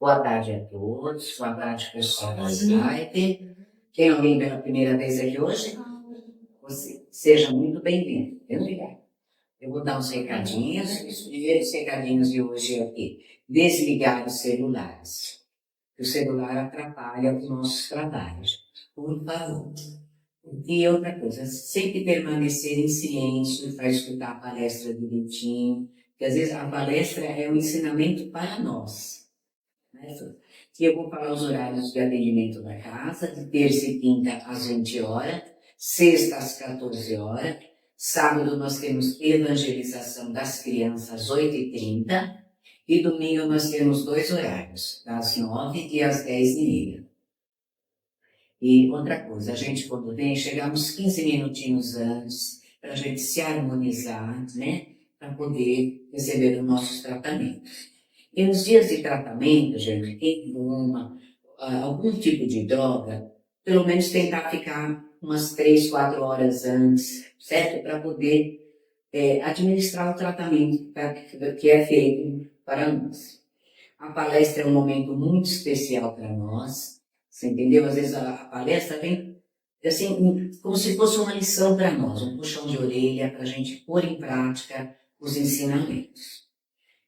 Boa tarde a todos, boa tarde pessoal da Skype. Quem vem pela primeira vez aqui hoje, você seja muito bem-vindo. Eu vou dar uns recadinhos. Os primeiros recadinhos de hoje é aqui. Desligar os celulares. O celular atrapalha os nossos trabalhos. Por favor. E outra coisa, sempre permanecer em silêncio para escutar a palestra direitinho, porque às vezes a palestra é um ensinamento para nós. Né? E eu vou falar os horários de atendimento da casa, de terça e quinta às 20 horas, sexta às 14 horas, sábado nós temos evangelização das crianças às 8h30 e domingo nós temos 2 horários, das 9 e às 10h30. E outra coisa, a gente quando vem, chegamos 15 minutinhos antes, para a gente se harmonizar, né? Para poder receber os nossos tratamentos. E nos dias de tratamento, gente, quem fuma algum tipo de droga, pelo menos tentar ficar umas 3, 4 horas antes, certo? Para poder administrar o tratamento que é feito para nós. A palestra é um momento muito especial para nós, você entendeu? Às vezes a palestra vem assim, como se fosse uma lição para nós, um puxão de orelha para a gente pôr em prática os ensinamentos.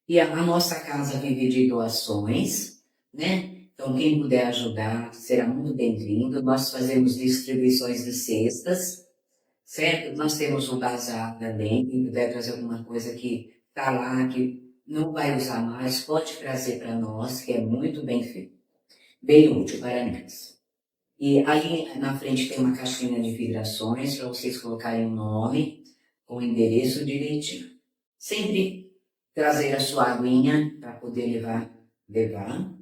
E a nossa casa vive de doações, né? Então, quem puder ajudar será muito bem-vindo. Nós fazemos distribuições de cestas, certo? Nós temos um bazar também. Quem puder trazer alguma coisa que está lá, que não vai usar mais, pode trazer para nós, que é muito bem feito. Bem útil para nós. E ali na frente tem uma caixinha de vibrações para vocês colocarem o nome com o endereço direitinho. Sempre trazer a sua aguinha para poder levar.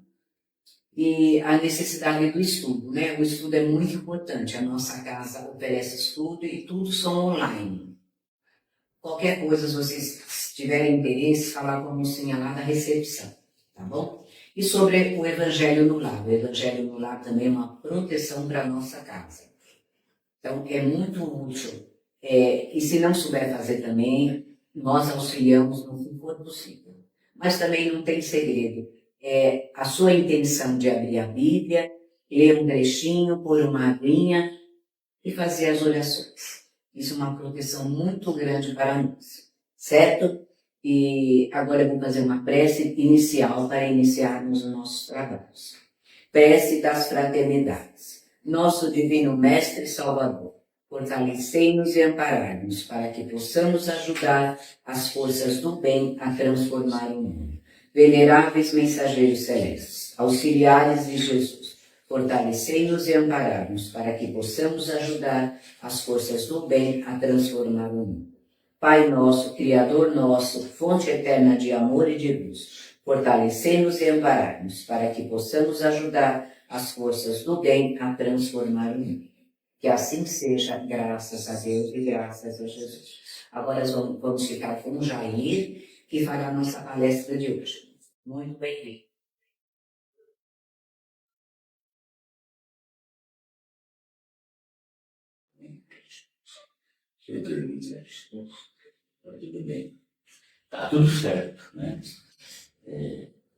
E a necessidade do estudo, né? O estudo é muito importante. A nossa casa oferece estudo e tudo são online. Qualquer coisa, se vocês tiverem interesse, falar com a mocinha lá da recepção, tá bom? E sobre o Evangelho no Lar. O Evangelho no Lar também é uma proteção para a nossa casa. Então, é muito útil. E se não souber fazer também, nós auxiliamos no que for possível. Mas também não tem segredo. A sua intenção de abrir a Bíblia, ler um trechinho, pôr uma aguinha e fazer as orações. Isso é uma proteção muito grande para nós, certo? E agora eu vou fazer uma prece inicial para iniciarmos os nossos trabalhos. Prece das fraternidades. Nosso Divino Mestre Salvador, fortalecei-nos e amparai-nos para que possamos ajudar as forças do bem a transformar o mundo. Veneráveis mensageiros celestes, auxiliares de Jesus, fortalecei-nos e amparai-nos para que possamos ajudar as forças do bem a transformar o mundo. Pai nosso, Criador nosso, fonte eterna de amor e de luz, fortalecei-nos e amparai-nos para que possamos ajudar as forças do bem a transformar o mundo. Que assim seja, graças a Deus e graças a Jesus. Agora vamos ficar com o Jair, que fará a nossa palestra de hoje. Muito bem-vindo. Tudo bem. Tá tudo certo, né?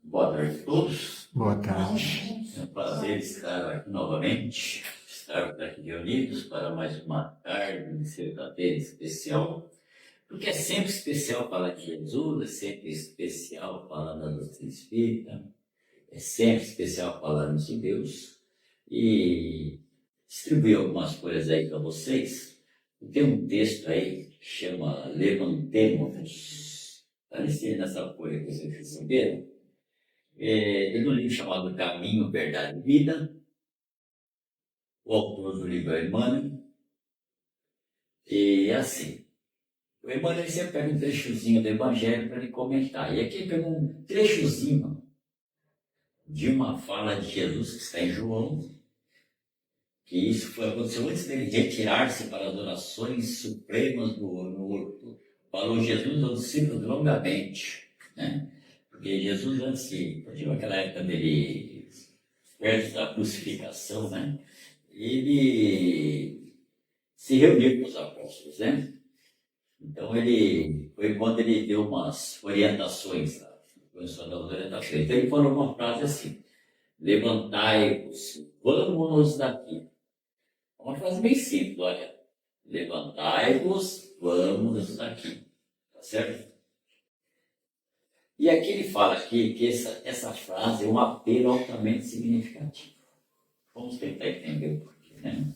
Boa tarde a todos. Boa tarde. É um prazer estar aqui novamente, estar aqui reunidos para mais uma tarde de sexta-feira especial, porque é sempre especial falar de Jesus, é sempre especial falar da doutrina espírita, é sempre especial falarmos de Deus, e distribuir algumas coisas aí para vocês. Tem um texto aí que chama Levantemo-nos. Apareceu nessa folha que vocês receberam. É um livro chamado Caminho, Verdade e Vida. O autor do livro é Emmanuel. E assim, o Emmanuel sempre pega um trechozinho do Evangelho para ele comentar. E aqui ele pega um trechozinho de uma fala de Jesus que está em João, que isso aconteceu antes dele retirar-se para as orações supremas no horto. Falou Jesus aos discípulos longamente, né? Porque Jesus, antes de aquela época dele, perto da crucificação, né? Ele se reuniu com os apóstolos, né? Então foi quando ele deu umas orientações lá. começou a dar orientação. Então ele falou uma frase assim: levantai-vos, vamos daqui. Uma frase bem simples, olha. Levantai-vos, vamos daqui. Tá certo? E aqui ele fala que essa frase é um apelo altamente significativo. Vamos tentar entender o porquê, né?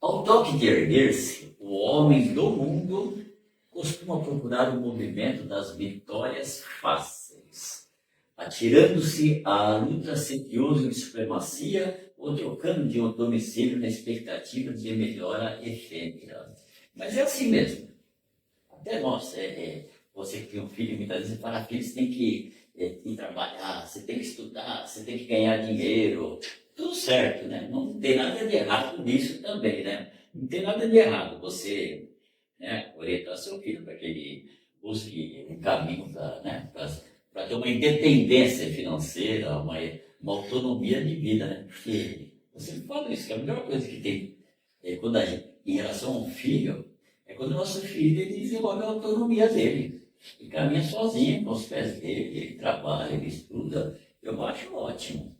Ao toque de erguer-se, o homem do mundo costuma procurar o movimento das vitórias fáceis, atirando-se à luta sediosa de supremacia ou trocando de um domicílio na expectativa de melhora efêmera. Mas é assim mesmo. Até nós, você que tem um filho, muitas vezes fala, filho, você tem que ir trabalhar, você tem que estudar, você tem que ganhar dinheiro. Tudo certo, né? Não tem nada de errado nisso também, né? Não tem nada de errado você, né, orientar seu filho para que ele busque um caminho para ter uma independência financeira, uma autonomia de vida, né? Porque você fala isso, que a melhor coisa que tem em relação a um filho, é quando o nosso filho ele desenvolve a autonomia dele. Ele caminha sozinho com os pés dele, ele trabalha, ele estuda. Eu acho ótimo.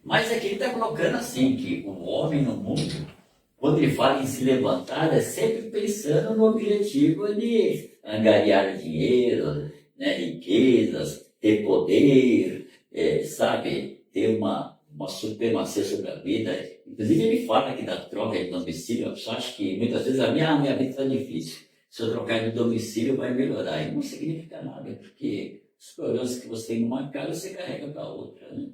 Mas aqui ele está colocando assim, que o homem no mundo, quando ele fala em se levantar, é sempre pensando no objetivo de angariar dinheiro, né, riquezas, ter poder, sabe, ter uma supremacia sobre a vida. Inclusive ele fala aqui da troca de domicílio, a pessoa acha que muitas vezes a minha vida está difícil. Se eu trocar de domicílio vai melhorar. E não significa nada, porque os problemas que você tem numa casa, você carrega para outra, né?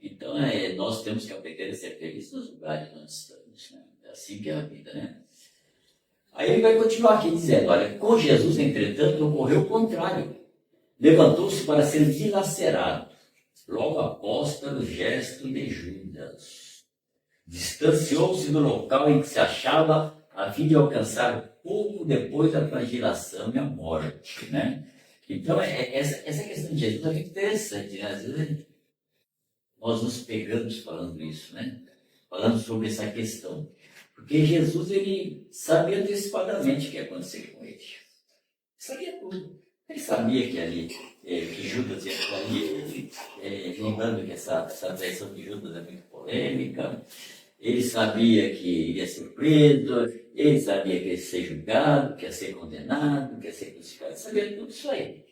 Então, nós temos que aprender a ser felizes nos lugares onde estamos, né? É assim que é a vida, né? Aí ele vai continuar aqui dizendo, olha, com Jesus, entretanto, ocorreu o contrário. Levantou-se para ser dilacerado, logo após pelo gesto de Judas. Distanciou-se do local em que se achava a fim de alcançar pouco depois da flagelação e a morte, né? Então, essa questão de Jesus é muito interessante, né? Às vezes nós nos pegamos falando isso, né? Falando sobre essa questão. Porque Jesus, ele sabia antecipadamente o que ia acontecer com ele. Sabia tudo. Ele sabia que ali, que Judas ia cair, lembrando que essa traição de Judas é muito polêmica. Ele sabia que ia ser preso, ele sabia que ia ser julgado, que ia ser condenado, que ia ser crucificado. Ele sabia tudo isso aí.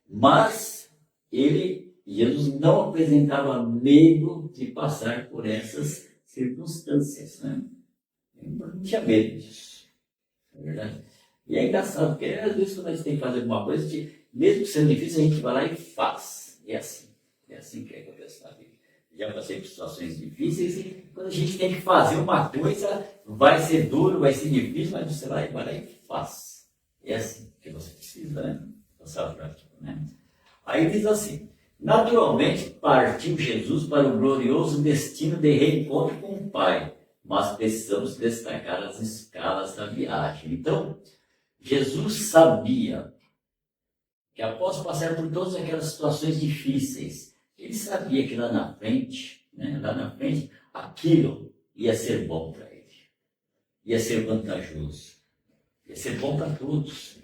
Mas Jesus não apresentava medo de passar por essas circunstâncias, né? Ele não tinha medo disso, não é verdade? E é engraçado, porque às vezes quando a gente tem que fazer alguma coisa, mesmo sendo difícil, a gente vai lá e faz. É assim que acontece na vida. Já passei por situações difíceis e quando a gente tem que fazer uma coisa, vai ser duro, vai ser difícil, mas você vai lá e faz. É assim que você precisa, né? Passar a prática, né? Aí diz assim, naturalmente partiu Jesus para o glorioso destino de reencontro com o Pai, mas precisamos destacar as escalas da viagem. Então, Jesus sabia que após passar por todas aquelas situações difíceis, ele sabia que lá na frente, aquilo ia ser bom para ele, ia ser vantajoso, ia ser bom para todos,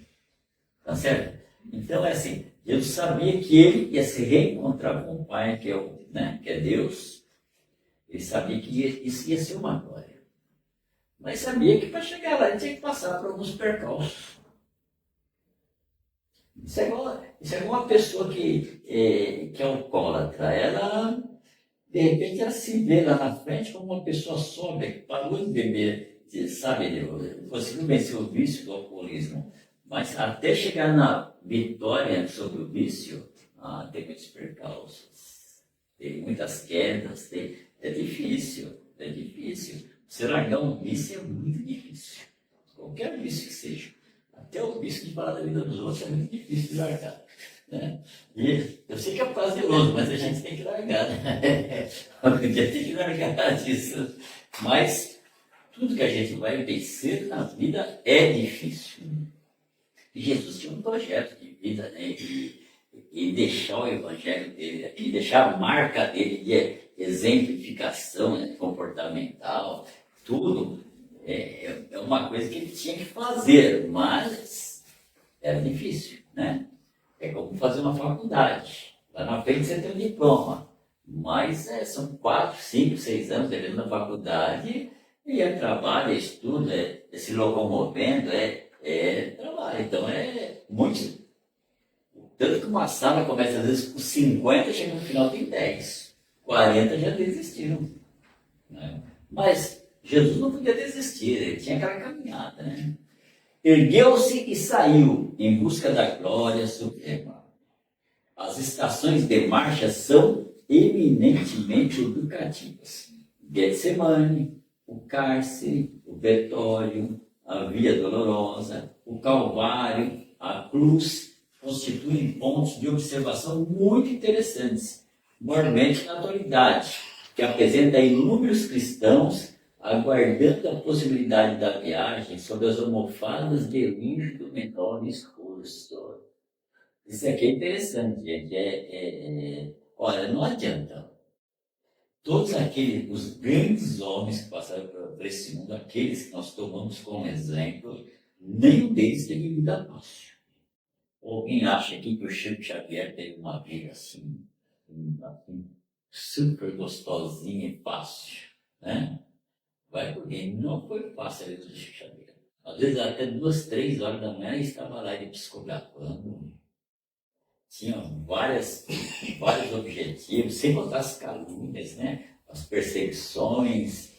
tá certo? Então é assim, Jesus sabia que ele ia se reencontrar com o Pai, que é Deus. Ele sabia que isso ia ser uma glória. Mas sabia que para chegar lá ele tinha que passar por alguns percalços. Isso é igual uma pessoa que é alcoólatra. Ela, de repente, ela se vê lá na frente como uma pessoa sóbria, que parou de beber, sabe? Conseguiu vencer o vício do alcoolismo. Mas até chegar na vitória sobre o vício, tem muitos percalços, tem muitas quedas, é difícil. Você largar um vício é muito difícil. Qualquer vício que seja. Até o vício de falar da vida dos outros é muito difícil de largar. Né? E eu sei que é prazeroso, mas a gente tem que largar. Né? Algum dia tem que largar disso. Mas tudo que a gente vai vencer na vida é difícil. E Jesus tinha um projeto de vida, né? E deixar o evangelho dele, e deixar a marca dele de exemplificação, né? Comportamental, tudo. É uma coisa que ele tinha que fazer, mas era difícil, né? É como fazer uma faculdade. Lá na frente você tem um diploma. Mas são 4, 5, 6 anos dentro da faculdade e é trabalho, é estudo, é se locomovendo, é trabalho. Então é muito. Tanto que uma sala começa às vezes com 50, chega no final tem 10. 40 já desistiram. Né? Mas Jesus não podia desistir, ele tinha aquela caminhada. Né? Ergueu-se e saiu em busca da glória suprema. As estações de marcha são eminentemente educativas. Getsemane, o cárcere, o Pretório, a Via Dolorosa, o Calvário, a cruz, constituem pontos de observação muito interessantes, mormente na atualidade, que apresenta inúmeros cristãos aguardando a possibilidade da viagem sob as almofadas de luz do menor escurso. Isso aqui é interessante, gente. Olha, não adianta. Todos aqueles, os grandes homens que passaram por esse mundo, aqueles que nós tomamos como exemplo, nenhum deles teve vida fácil. Alguém acha aqui que o Chico Xavier teve uma vida assim, super gostosinha e fácil, né? Vai porque não foi fácil a vida do Chico Xavier. Às vezes até 2, 3 horas da manhã ele estava lá ele psicografando. Tinha vários objetivos, sem contar as calúnias, né? As perseguições,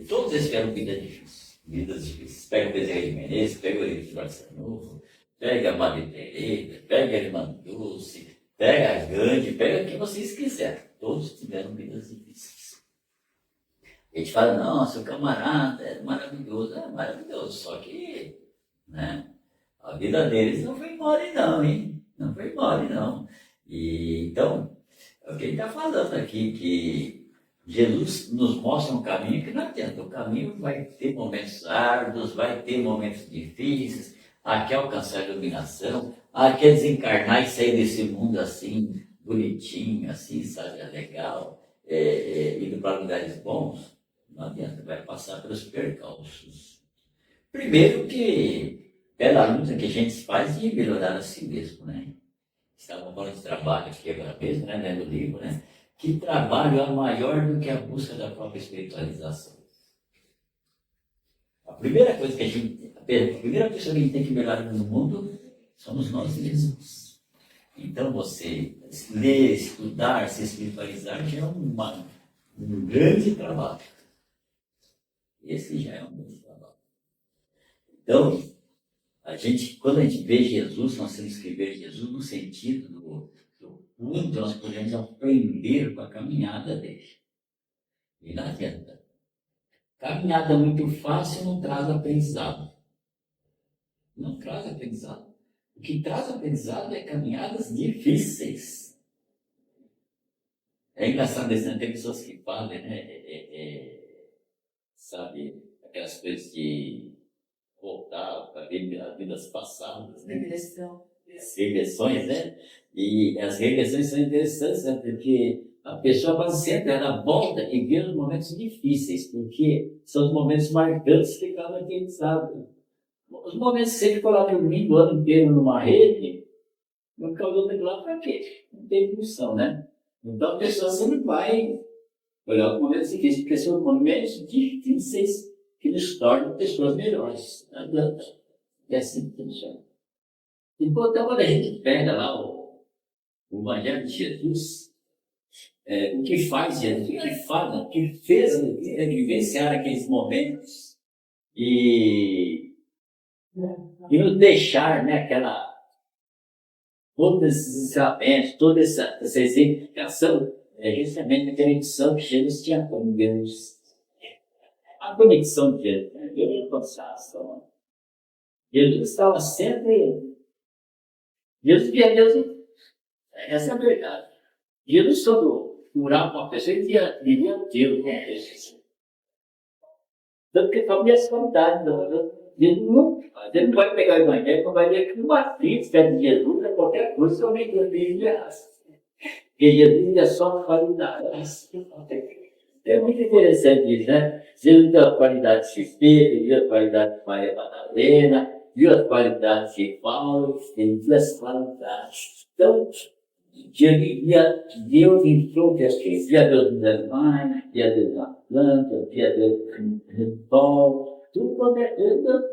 todos eles tiveram vidas difíceis. Pega o Bezerra de Menezes, pega o Eurípides Barçanufo, pega a Madre Teresa, pega a Irmã Dulce, pega a Gandhi, pega o que vocês quiserem. Todos tiveram vidas difíceis. A gente fala, não, seu camarada é maravilhoso, só que, né, a vida deles não foi mole não, hein? Não foi mole, não. E, então, é o que ele está falando aqui, que Jesus nos mostra um caminho que não adianta. O caminho vai ter momentos árduos, vai ter momentos difíceis, aqui alcançar a iluminação, aqui é desencarnar e sair desse mundo assim, bonitinho, assim, sabe, legal, indo para lugares bons. Não adianta, vai passar pelos percalços. Primeiro que pela luta que a gente faz de melhorar a si mesmo, né? Estavam falando de trabalho aqui agora mesmo, né? Lendo o livro, né? Que trabalho é maior do que a busca da própria espiritualização. A primeira pessoa que a gente tem que melhorar no mundo somos nós mesmos. Então você ler, estudar, se espiritualizar já é um grande trabalho. Esse já é um grande trabalho. Então, quando a gente vê Jesus, nós temos que ver Jesus no sentido do quanto nós podemos aprender com a caminhada dele. E não adianta. Caminhada muito fácil não traz aprendizado. Não traz aprendizado. O que traz aprendizado é caminhadas difíceis. É engraçado, né? Tem pessoas que falam, né? Sabe, aquelas coisas de voltar para ver as vidas passadas, né? Regressões, né? E as regressões são interessantes, né? Porque a pessoa quase sempre ela volta e vê os momentos difíceis, porque são os momentos marcantes que cada aprendizado. Os momentos que você ficou lá dormindo o ano inteiro numa rede, não causou lá para quê? Não tem função, né? Então a pessoa sempre vai olhar os momentos difíceis, porque são momentos difíceis que nos tornam pessoas melhores. É assim que funciona. Então, quando a gente pega lá o Evangelho de Jesus, o que faz Jesus, o que fala, o que fez ele vivenciar aqueles momentos e nos deixar, né, todos esses ensinamentos, toda essa exemplificação, justamente aquela conexão que Jesus tinha com Deus. A conexão de Jesus, né? Jesus estava sempre. Jesus via Deus. Essa é a verdade. Jesus, quando curava uma pessoa, ele vivia Deus com a pessoa. Tanto que família as qualidades. Jesus não vai pegar o Evangelho, não vai ver que uma atriz perto de Jesus é qualquer coisa, somente Deus vive errado. Porque Jesus é só qualidade. É muito interessante isso, né? Jesus deu a qualidade de Xispeira, deu a qualidade de Maria Madalena, viu as qualidades de Paulo, ele viu as qualidades. Então, Deus entrou que assim, via Deus nos animais, via Deus na planta, via Deus no sol, tudo quanto é coisa.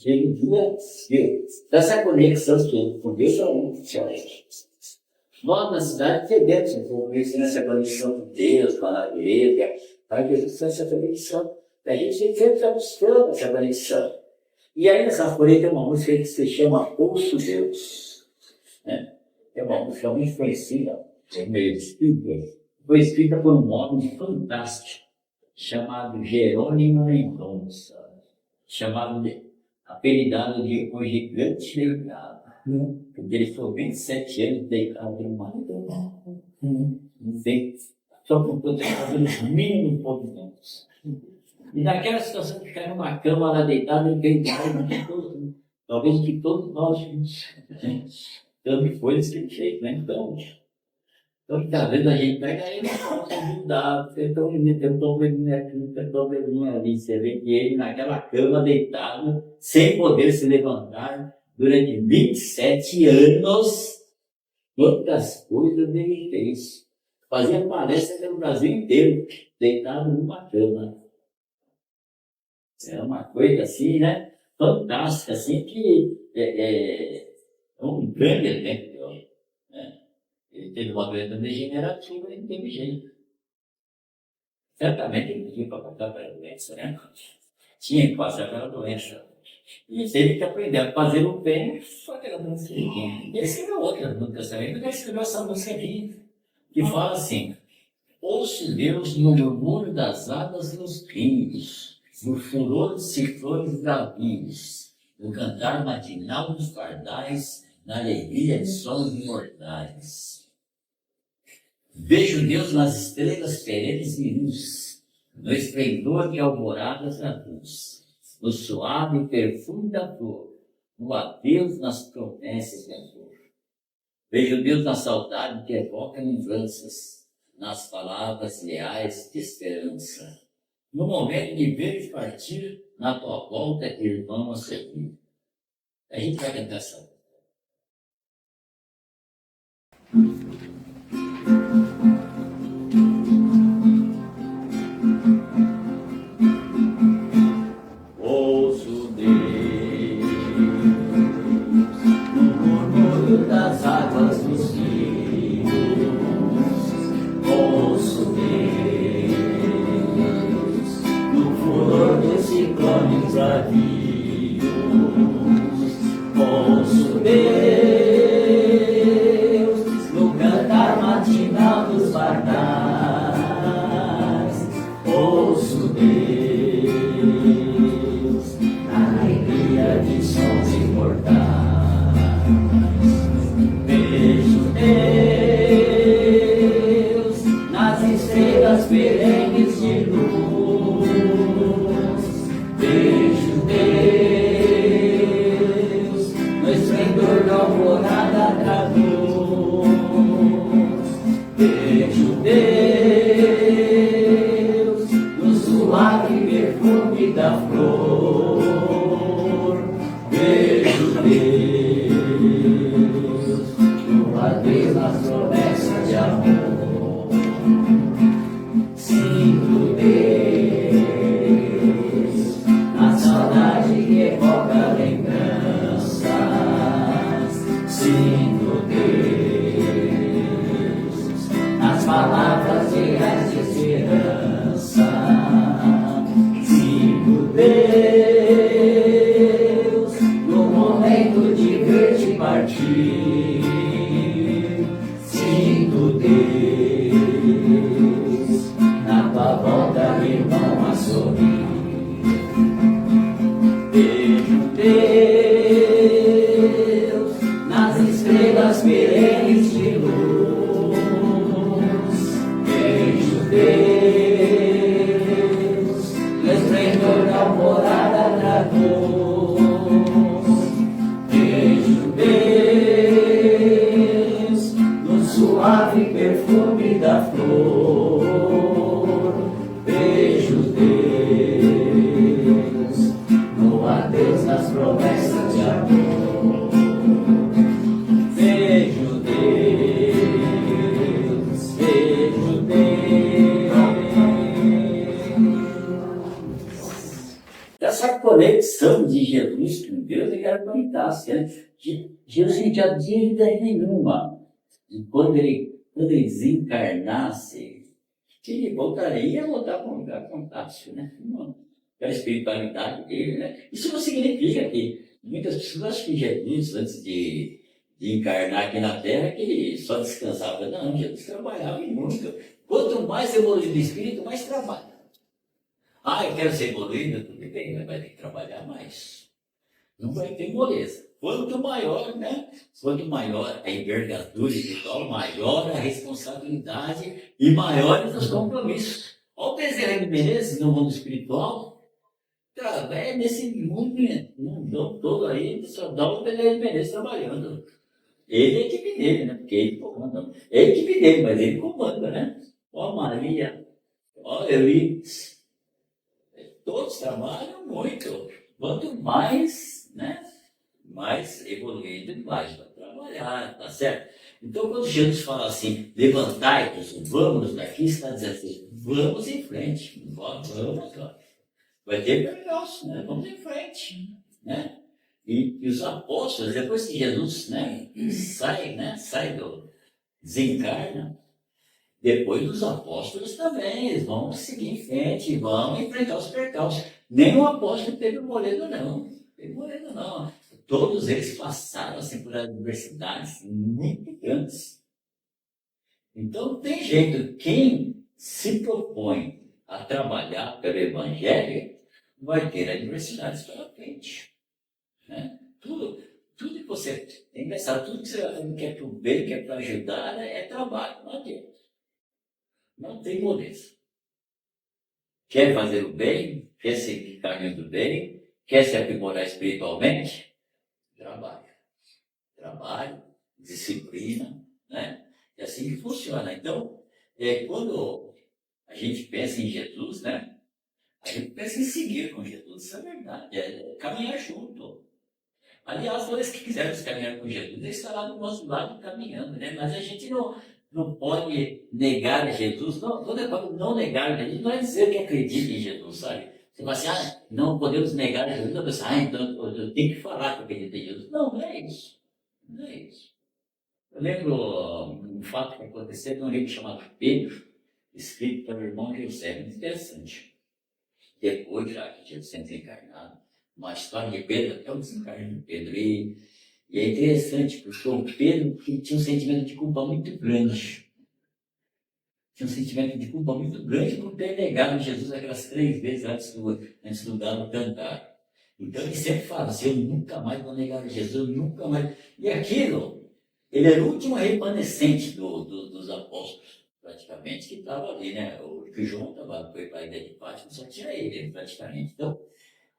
Ele via Deus. Essa conexão com Deus é muito diferente. Nós na cidade perdemos um pouco isso nessa conexão com Deus, com a natureza, para que Jesus tenha essa conexão. A gente sempre está buscando essa conexão. E aí nessa folha tem uma música que se chama Ouço Deus. Né? É uma música muito conhecida, meio espírita. Foi escrita por um homem fantástico, chamado Jerônimo Mendonça, apelidado de O Gigante Deitado. Porque ele ficou 27 anos deitado numa cama. Só com todos os mínimos movimentos. E naquela situação de ficar numa cama lá deitado, ele deitado, talvez que todos nós também foi desse jeito, né? Então, às vezes a gente pega aí na falta de dados, tem um probleminha aqui, tem um probleminha ali. Você vê que ele naquela cama deitado, sem poder se levantar, durante 27 anos, quantas coisas ele fez. Fazia palestra pelo Brasil inteiro, deitado numa cama. É uma coisa assim, né? Fantástica, assim, que é um grande exemplo de homem. Né? Ele teve uma doença degenerativa e não teve jeito. Certamente ele tinha para passar pela doença, né? Tinha que passar pela doença. E teve que aprender a fazer o bem, só aquela música aqui. Ele escreveu outras músicas também, mas ele escreveu essa música aqui, que fala assim: ouço Deus no murmúrio das águas nos rios, no furor dos ciclones bravios, no cantar matinal dos pardais, na alegria de sons imortais. Vejo Deus nas estrelas perenes e luz, no esplendor de alvorada traduz, no suave perfume da flor, no adeus nas promessas de amor. Vejo Deus na saudade que evoca lembranças, nas palavras leais de esperança. No momento de veres partir, na tua volta, irmão, a servir. A gente vai cantar essa. Ouço Deus no murmúrio das águas dos rios. Ouço Deus no furor dos ciclones bravios. Ouço Deus no cantar matinal dos pardais. Ouço Deus na alegria de sons imortais. Vejo Deus nas estrelas perenes de luz. Vejo Deus no esplendor da alvorada traduz. Vejo Deus no suave perfume da flor. Vejo Deus no adeus nas promessas de amor. Sinto Deus na saudade que evoca lembranças. Sinto Deus nas palavras reais de esperança. Sinto Deus no momento de ver-te partir. Sinto Deus na tua volta, irmão, a sorrir. Vejo Deus nas estrelas perenes de luz. Vejo Deus no esplendor da alvorada traduz. Vejo Deus no suave perfume da flor. Vejo Deus no adeus nas promessas relação de Jesus com Deus é que era fantástico, né? Jesus não tinha dívida nenhuma. E quando ele desencarnasse, ele voltaria a voltar para um lugar fantástico, né? Pela espiritualidade dele, né? Isso não significa que muitas pessoas acham que Jesus, antes de encarnar aqui na Terra, que ele só descansava. Não, Jesus trabalhava muito. Quanto mais evoluído o espírito, mais trabalha. Eu quero ser evoluído, tudo bem, mas vai ter que trabalhar mais. Não vai ter moleza. Quanto maior, né? Quanto maior a envergadura espiritual, maior a responsabilidade e maiores os compromissos. Olha o Bezerra de Menezes no mundo espiritual. Cara, é nesse mundo todo aí, só dá o Bezerra de Menezes trabalhando. Ele é a equipe dele, né? Porque ele comanda. É a equipe dele, mas ele comanda, né? Ó Maria, ó Elis. Todos trabalham muito. Quanto mais, né? Mais evoluído, mais vai trabalhar, tá certo? Então, quando Jesus fala assim, levantai-vos, vamos daqui, está dizendo assim, vamos em frente, vamos lá. Vai ter percalço, né? Vamos em frente, né? E os apóstolos, depois que Jesus, né, desencarna, depois os apóstolos também, eles vão seguir em frente, vão enfrentar os percalços. Nem o apóstolo teve moleza, não. Teve moleza, não. Todos eles passaram assim, por adversidades muito grandes. Então, tem jeito. Quem se propõe a trabalhar pelo Evangelho vai ter adversidades pela frente. Né? Tudo que você tem que pensar, tudo que você quer para o bem, quer para ajudar, é trabalho, não adianta. Não tem moleza. Quer fazer o bem, quer seguir caminho do bem, quer se aprimorar espiritualmente, trabalho, disciplina, né? É assim que funciona. Então, quando a gente pensa em Jesus, né? A gente pensa em seguir com Jesus, isso é verdade, caminhar junto. Aliás, todos que quisermos caminhar com Jesus, ele estará do nosso lado caminhando, né? Mas a gente não pode negar Jesus. Quando eu falo não negar Jesus, não é dizer que acredita em Jesus, sabe? Você fala assim, não podemos negar Jesus. Então, você, então eu tenho que falar que acredito em Jesus. Não é isso. Não é isso. Eu lembro um fato que aconteceu num livro chamado Pedro, escrito pelo irmão José, muito interessante. Depois, já que Jesus sendo desencarnado, uma história de Pedro, até o desencarne de Pedro. E é interessante, porque o Pedro tinha um sentimento de culpa muito grande. Tinha um sentimento de culpa muito grande por ter negado Jesus aquelas 3 vezes antes do galo cantar. Então ele sempre fala assim, eu nunca mais vou negar Jesus, eu nunca mais... E aquilo, ele era o último remanescente dos apóstolos, praticamente, que estava ali, né? O João foi para a ilha de Pátmos, só tinha ele, praticamente. Então,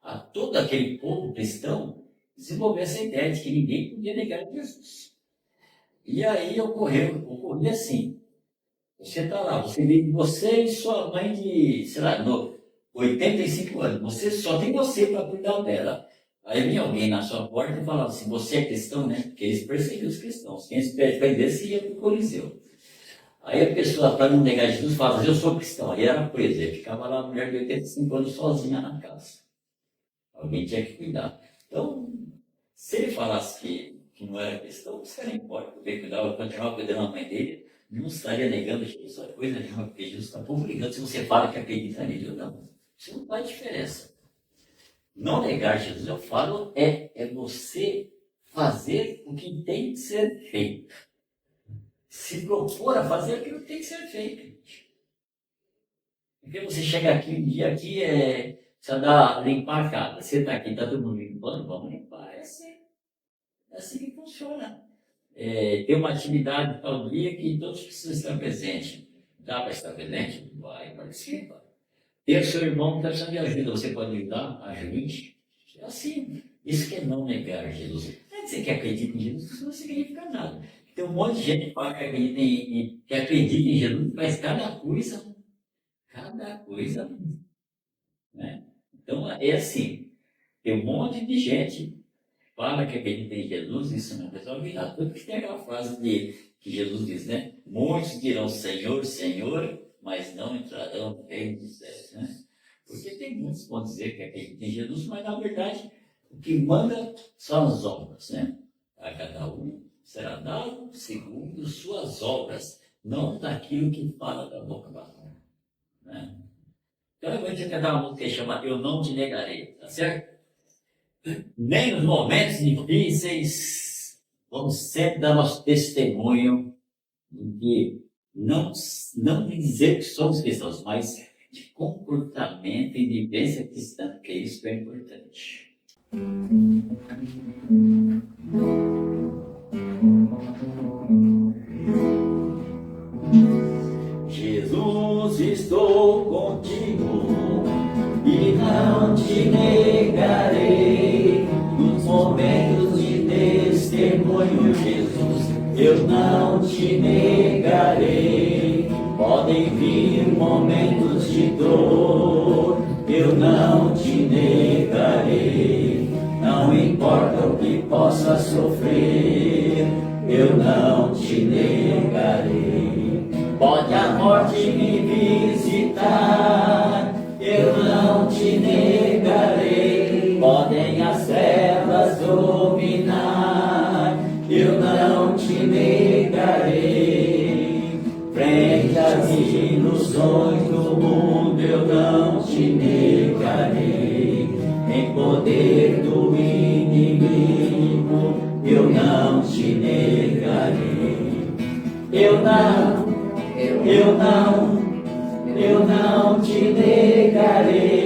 a todo aquele povo cristão desenvolveu essa ideia de que ninguém podia negar Jesus. E aí ocorria assim, você está lá, você e sua mãe de, sei lá, 85 anos, só tem você para cuidar dela. Aí vinha alguém na sua porta e falava assim, você é cristão, né? Porque eles perseguiam os cristãos. Quem se prendesse ia para o Coliseu. Aí a pessoa, para não negar Jesus, falava, eu sou cristão. Aí era preso, ele ficava lá, a mulher de 85 anos, sozinha na casa. Alguém tinha que cuidar. Então, se ele falasse que não era cristão, isso não importa, porque cuidava, continuava cuidando da mãe dele, não estaria negando Jesus, a coisa nenhuma, porque Jesus está publicando se você fala que acredita nele ou não. Isso não faz diferença. Não negar Jesus, eu falo, é você fazer o que tem que ser feito. Se propor a fazer aquilo que tem que ser feito. Porque você chega aqui um dia aqui, precisa limpar a casa. Você está aqui, está todo mundo limpando, vamos limpar. É assim que funciona. Tem uma atividade tal dia que todos precisam estar presentes. Dá para estar presente? Vai, participa. Tem o seu irmão que está precisando de ajuda, você pode ajudar? Ajude. É assim. Isso que é não negar Jesus. Não é dizer que acredita em Jesus, isso não significa nada. Tem um monte de gente que fala que acredita em Jesus, mas cada coisa, né? Então é assim. Tem um monte de gente fala que acredita em Jesus, isso não resolve nada. Tanto que tem aquela frase que Jesus diz, né? Muitos dirão Senhor, Senhor, mas não entrarão no reino dos céus, né? Porque tem muitos que vão dizer que acreditam em Jesus, mas na verdade o que manda são as obras, né? A cada um será dado segundo suas obras, não daquilo que fala da boca para fora, né? Então eu vou te cantar uma música que chama Eu Não Te Negarei, tá certo? Nem nos momentos difíceis, vamos sempre dar nosso testemunho de que não dizer que somos cristãos, mas de comportamento e vivência cristã, porque isso é importante. Jesus, estou contigo e não te negarei. Nos momentos de testemunho, Jesus, eu não te negarei. Podem vir momentos de dor, eu não te negarei. Não importa o que possa sofrer, eu não te negarei. Pode a morte me visitar, eu não te negarei. Podem as trevas dominar, eu não te negarei. Frente às ilusões do mundo, eu não te negarei. Em poder do inimigo, eu não te negarei. Eu não te negarei.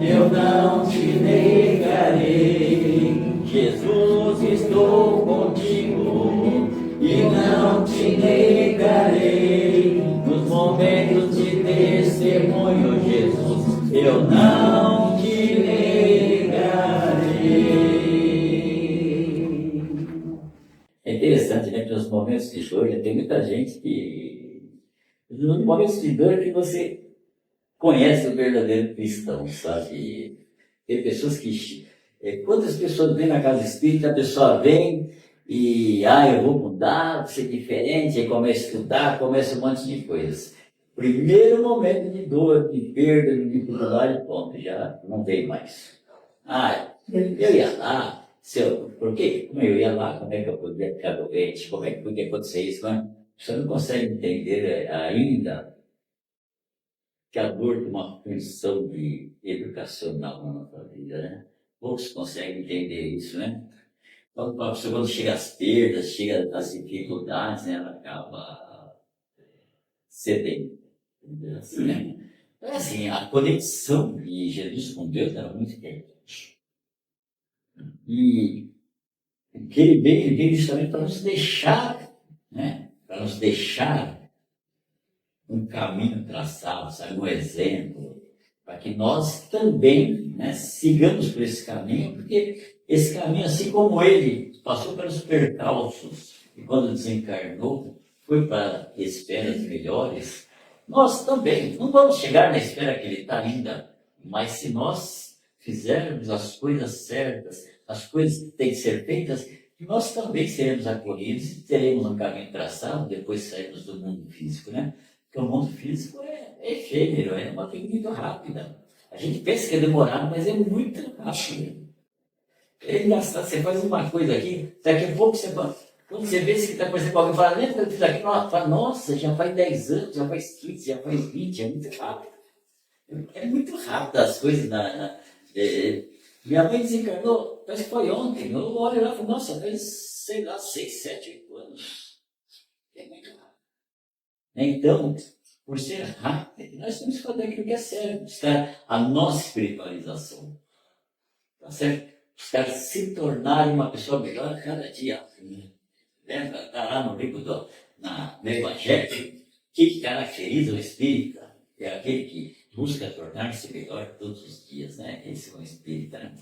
Eu não te negarei. Jesus, estou contigo e não te negarei. Nos momentos de testemunho, Jesus, eu não te negarei. É interessante, né, que nos momentos de dor, tem muita gente que, nos momentos de dor, que você conhece o verdadeiro cristão, sabe? Tem pessoas que, quantas pessoas vêm na casa espírita, a pessoa vem e, eu vou mudar, vou ser diferente, aí começa a estudar, começa um monte de coisas. Primeiro momento de dor, de perda, de dificuldade, pronto, já não veio mais. Eu ia lá, por quê? Como eu ia lá, como é que eu podia ficar doente, como é que podia acontecer isso, né? Você não consegue entender ainda que a dor tem uma função de educacional na nossa vida, né? Poucos conseguem entender isso, né? Então, a pessoa, quando chega às perdas, chega às dificuldades, né, ela acaba cedendo, assim, né? Então, assim, a conexão de Jesus com Deus era muito importante. E que ele veio justamente para nos deixar, né? Para nos deixar um caminho traçado, sabe? Um exemplo, para que nós também, né, sigamos por esse caminho, porque esse caminho, assim como ele passou pelos percalços e quando desencarnou, foi para esferas melhores, nós também não vamos chegar na esfera que ele está ainda, mas se nós fizermos as coisas certas, as coisas que têm que ser feitas, nós também seremos acolhidos e teremos um caminho traçado, depois sairmos do mundo físico, né? Porque o mundo físico é efêmero, é uma coisa muito rápida. A gente pensa que é demorado, mas é muito rápido. É engraçado, você faz uma coisa aqui, daqui a pouco quando você vê que está acontecendo com alguém, fala, lembra que eu fiz aqui? Fala, nossa, já faz 10 anos, já faz 15, já faz 20, é muito rápido. É muito rápido as coisas. Minha mãe desencarnou, parece que foi ontem. Eu olho lá e falo, nossa, faz, sei lá, 6, 7, 8 anos. É muito rápido. Então, por ser rápido, nós temos que fazer aquilo que é certo, buscar a nossa espiritualização. Tá certo? Buscar se tornar uma pessoa melhor a cada dia. Lembra? Está lá no livro no Evangelho, que caracteriza o espírita? É aquele que busca tornar-se melhor todos os dias, né? Esse é o espírita, né?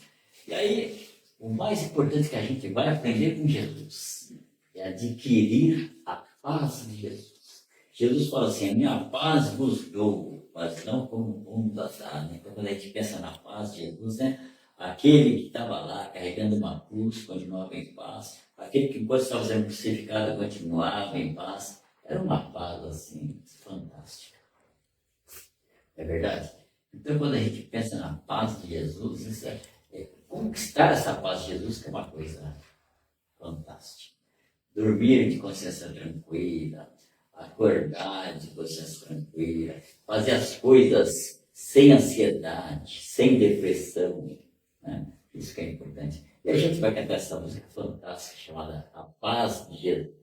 E aí, o mais importante que a gente vai aprender com Jesus é adquirir a paz de Jesus. Jesus fala assim, a minha paz vos dou, mas não como o mundo dá, né? Então, quando a gente pensa na paz de Jesus, né? Aquele que estava lá carregando uma cruz continuava em paz. Aquele que, enquanto estava sendo crucificado, continuava em paz. Era uma paz, assim, fantástica. fantástica. É verdade? Então, quando a gente pensa na paz de Jesus, conquistar essa paz de Jesus que é uma coisa fantástica. Dormir de consciência tranquila, acordar de consciência tranquila, fazer as coisas sem ansiedade, sem depressão, né? Isso que é importante. E a gente vai cantar essa música fantástica chamada A Paz de Jesus.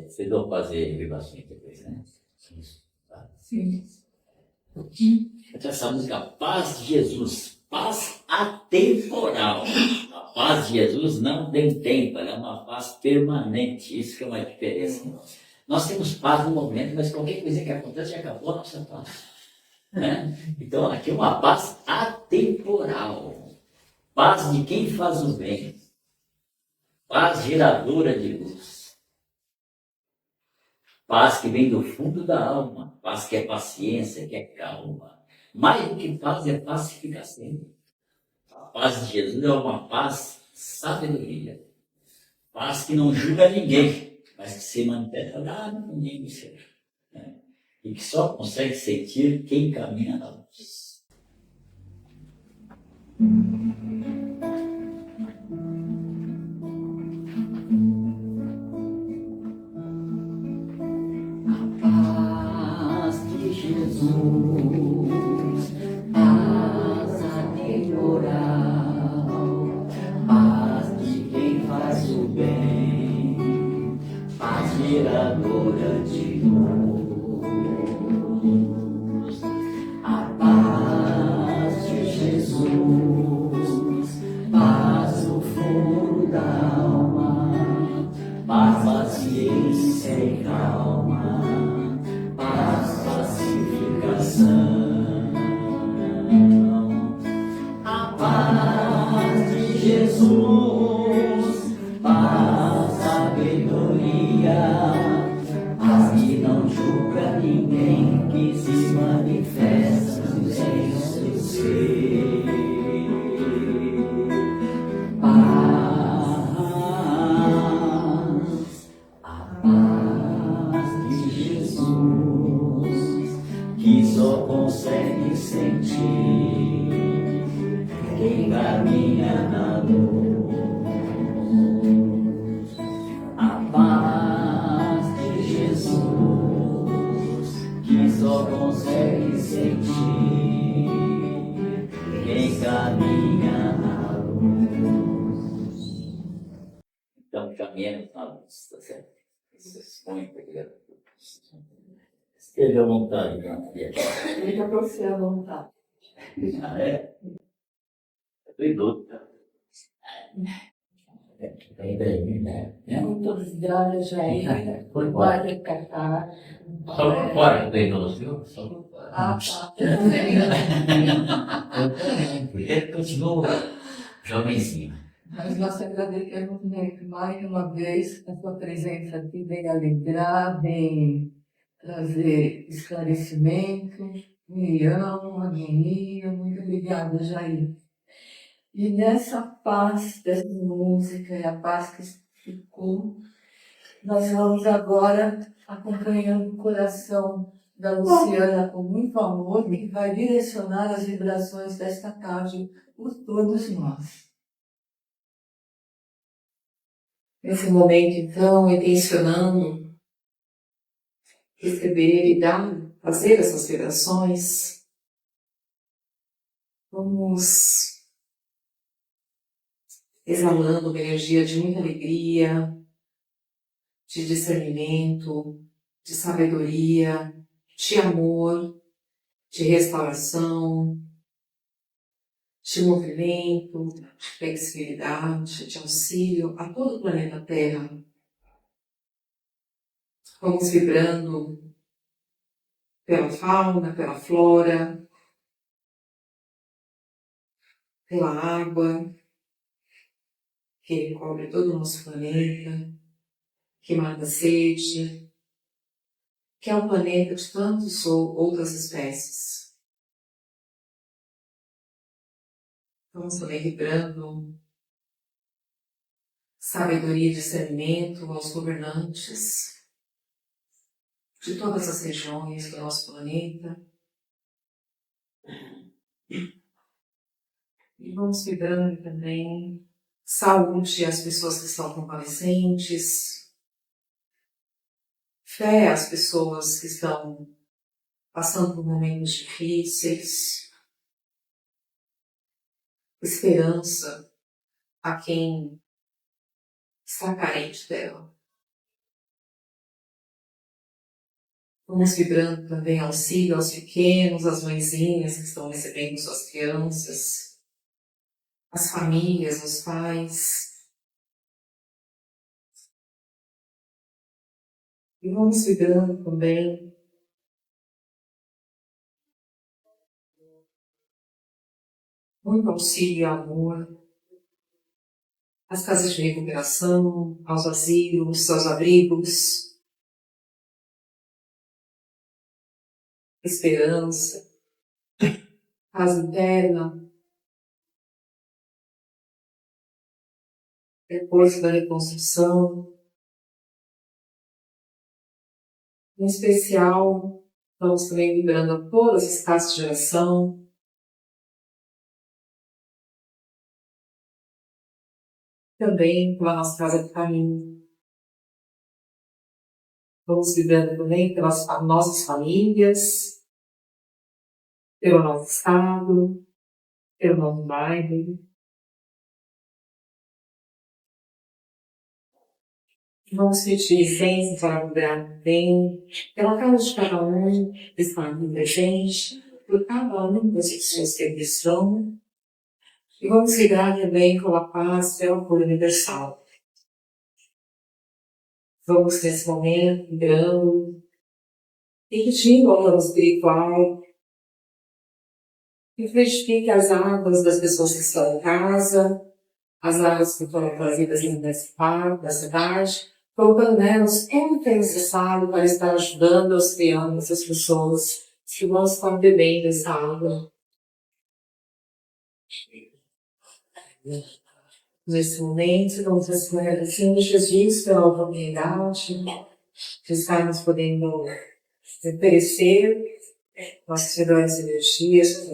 Vocês vão fazer vibrações depois, né? Isso. Tá? Sim. Então, essa música Paz de Jesus, paz atemporal. A paz de Jesus não tem tempo, ela é uma paz permanente. Isso que é uma diferença. Nós temos paz no momento, mas qualquer coisa que acontece já acabou a nossa paz. Né? Então, aqui é uma paz atemporal. Paz de quem faz o bem. Paz geradora de luz. Paz que vem do fundo da alma. Paz que é paciência, que é calma. Mais do que paz é pacificação. A paz de Jesus é uma paz sabedoria. Paz que não julga ninguém, mas que se mantém lá no ninguém do ser. Né? E que só consegue sentir quem caminha na luz. A paz de Jesus, paz atemporal, paz de quem faz o bem, paz geradora de luz. A paz de Jesus, paz no fundo da alma, paz, paciência e calma, paz, pacificação. A paz de Jesus, paz, sabedoria, paz que não julga ninguém, que se manifesta em seu ser. Paz, a paz de Jesus, que só consegue sentir quem caminha na luz. A paz de Jesus, que só consegue sentir quem caminha na luz. Então, caminhamos na luz, tá certo? Isso é muito legal. Esteja à vontade, Maria. Fica para você à vontade. Ah, é? Eu tô idoso. Bem, né? Muito obrigada, Jair. Foi embora. Pode cantar. Só por fora que eu tô idoso, viu? Só por fora. Ah, tá. Eu também, porque continuo jovenzinho. Mas nós agradecemos muito mais uma vez a sua presença aqui, vem alegrar, vem trazer esclarecimento, união, harmonia. Muito obrigada, Jair. E nessa paz dessa música e a paz que ficou, nós vamos agora acompanhando o coração da Luciana com muito amor, que vai direcionar as vibrações desta tarde por todos nós. Nesse momento, então, intencionando receber e fazer essas vibrações, vamos exalando uma energia de muita alegria, de discernimento, de sabedoria, de amor, de restauração, de movimento, de flexibilidade, de auxílio a todo o planeta Terra. Vamos vibrando pela fauna, pela flora, pela água, que cobre todo o nosso planeta, que mata a sede, que é um planeta de tantas outras espécies. Vamos também vibrando sabedoria e discernimento aos governantes, de todas as regiões do nosso planeta. E vamos vibrando também saúde às pessoas que estão convalescentes, fé às pessoas que estão passando por momentos difíceis, esperança a quem está carente dela. Vamos vibrando também auxílio aos pequenos, às mãezinhas que estão recebendo suas crianças, as famílias, os pais. E vamos vibrando também muito auxílio e amor às casas de recuperação, aos asilos, aos abrigos, esperança, casa interna, depois da reconstrução. Em especial, vamos também vibrando a todas as casas de oração, também pela nossa casa de caminho. Vamos vibrando também pelas nossas famílias, pelo nosso estado, pelo nosso bairro. Vamos pedir licença para vibrar também pela casa de cada um, de família, gente, por cada uma das pessoas que aqui estão. E vamos vibrar também pela paz, pela cura universal. Vamos nesse momento vibrando e pedindo ao plano espiritual que fluidifique as águas das pessoas que estão em casa, as águas que foram trazidas da cidade, colocando nelas tudo que é necessário para estar ajudando, auxiliando essas pessoas que vão estar bebendo essa água. Nesse momento, vamos agradecendo Jesus pela oportunidade de estarmos podendo oferecer nossas melhores energias,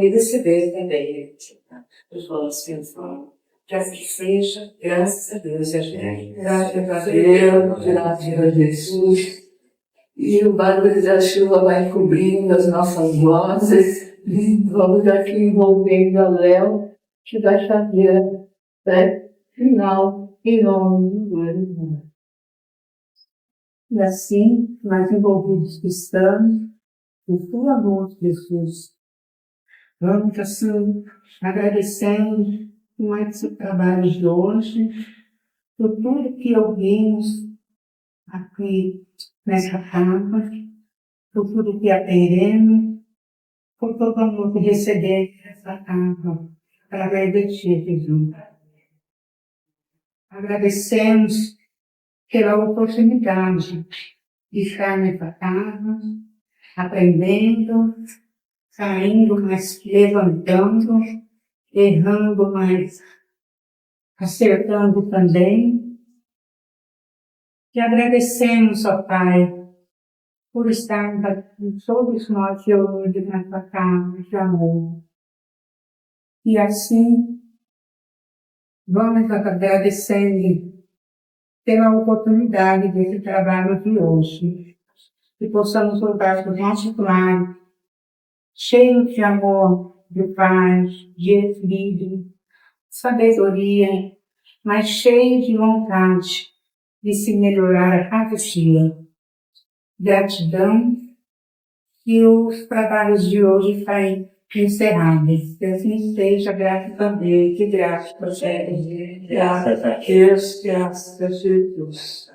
e receber também os nossos pensamentos. Que assim seja, graças a Deus, graças a Deus, graças a Jesus. E o barulho da chuva vai cobrindo as nossas vozes. Vamos aqui envolvendo a Léo, que vai fazer a final em nome do Glória. E assim, nós envolvidos que estamos, por tua amor, Jesus, vamos assim, agradecendo com esse trabalho de hoje, por tudo que ouvimos aqui nessa casa, por tudo que aprendemos, por todo o amor que recebemos nessa casa, através de ti, Jesus. Agradecemos pela oportunidade de estar nessa casa, aprendendo, saindo, mas levantando, errando, mas acertando também. E agradecemos, ó Pai, por estarmos aqui, todos nós reunidos nessa casa de amor. E assim, vamos agradecendo pela oportunidade desse trabalho de hoje. Que possamos voltar para o nosso lar, cheios de amor, de paz, de equilíbrio, sabedoria, mas cheios de vontade de se melhorar a cada dia. Gratidão e os trabalhos de hoje estão encerrados. Que assim seja, graças a Deus, e graças a Deus, graças a Jesus.